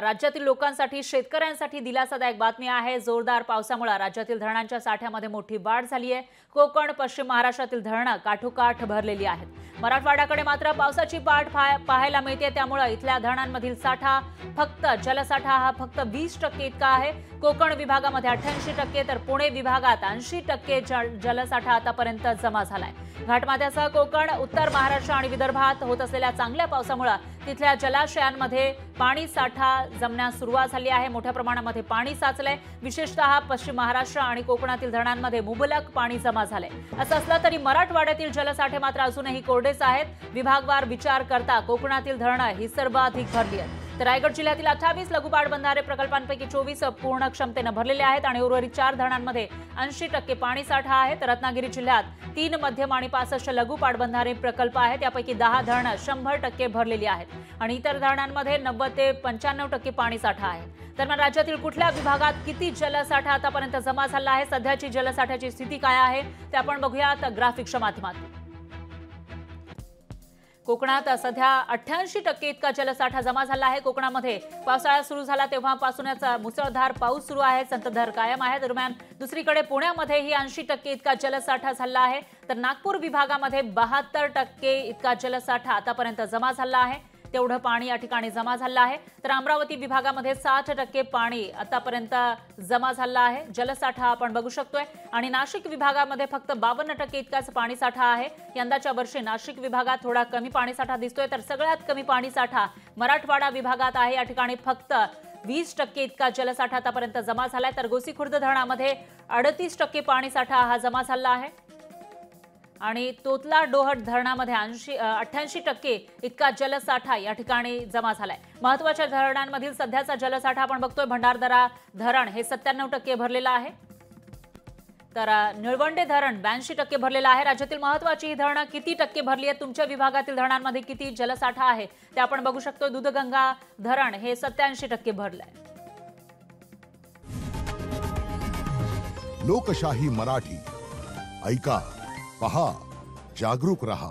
राज्यातील लोकांसाठी शेतकऱ्यांसाठी दिलासादायक बातमी आहे। जोरदार पावसामुळे राज्यातील धरणांच्या साठ्यामध्ये मोठी वाढ झाली आहे। कोकण पश्चिम महाराष्ट्रातील धरणं काठोकाठ भरलेली आहेत। मराठवाड्याकडे मात्र पावसाची पाठ पाहायला मिळते, त्यामुळे इथल्या धरणांमधील साठा जलसाठा हा फक्त 20% इतका आहे। कोकण विभागामध्ये 88% तर पुणे विभागात 80% जलसाठा आतापर्यंत जमा झालाय। घाटमाथ्यासह कोकण, उत्तर महाराष्ट्र आणि विदर्भात होत असलेल्या चांगल्या पावसामुळे तिथल्या जलाशयांमध्ये पाणी साठा जमण्यास सुरुवात झाली आहे। मोठ्या प्रमाणामध्ये पाणी साचलंय। विशेषतः पश्चिम महाराष्ट्र आणि कोकणातील धरणांमध्ये मुबलक पाणी जमा झालंय। असं असलं तरी मराठवाड्यातील जलसाठे मात्र अजूनही कोरडेच आहेत। विभागवार विचार करता कोकणातील धरणं ही सर्वाधिक भरली आहेत। तर रायगड जिल्ह्यातील 28 लघु पाटबंधारे प्रकल्पांपैकी 24 पूर्ण क्षमतेने भरलेले आहेत आणि उर्वरित 4 धरणांमध्ये 80% पाणी साठा आहे। तर रत्नागिरी जिल्ह्यात 3 मध्यम आणि 65 लघु पाटबंधारे प्रकल्प आहेत। यापैकी 10 धरणं 100% भरलेली आहेत आणि इतर धरणांमध्ये 90 ते 95% पाणी साठा आहे। दरम्यान राज्यातील कुठल्या विभागात किती जलसाठा आतापर्यंत जमा झाला आहे, सध्याची जलसाठ्याची स्थिती काय आहे ते आपण बघूयात ग्राफिक्सच्या माध्यमातून। कोकणात सध्या 88% इतका जलसाठा जमा झाला आहे। कोकणामध्ये पावसाळा सुरू झाला तेव्हापासूनच मुसळधार पाऊस सुरू आहे, संततधार कायम आहे। दरम्यान दुसरीकडे पुण्यामध्येही 80% इतका जलसाठा झाला आहे। तर नागपूर विभागामध्ये 72% इतका जलसाठा आतापर्यंत जमा झाला आहे। तेवढं पाणी या ठिकाणी जमा झालं आहे। तर अमरावती विभागामध्ये 60% पाणी आतापर्यंत जमा झालं आहे। जलसाठा आपण बघू शकतोय आणि नाशिक विभागामध्ये फक्त 52% इतकाच पाणी साठा आहे। यंदाच्या वर्षी नाशिक विभागात थोडा कमी पाणी साठा दिसतोय, तर सगळ्यात कमी पाणी साठा मराठवाडा विभागात आहे। या ठिकाणी फक्त 20% इतका जलसाठा आतापर्यंत जमा झालाय। तर गोसीखुर्द धरणामध्ये 38% पाणी साठा हा जमा झाला आहे आणि तोतला डोहट धरणामध्ये 88% इतका जलसाठा या ठिकाणी जमा झालाय। महत्त्वाच्या धरणांमधील सध्याचा जलसाठा आपण बघतोय। भंडारदरा धरण हे 97% भरलेलं आहे। तर निळवंडे धरण 82% भरलेलं आहे। राज्यातील महत्त्वाची ही धरणं किती टक्के भरली आहेत, तुमच्या विभागातील धरणांमध्ये किती जलसाठा आहे ते आपण बघू शकतो। दूधगंगा धरण हे 87% भरलंय। लोकशाही मराठी ऐका, पहा, जागरूक रहा।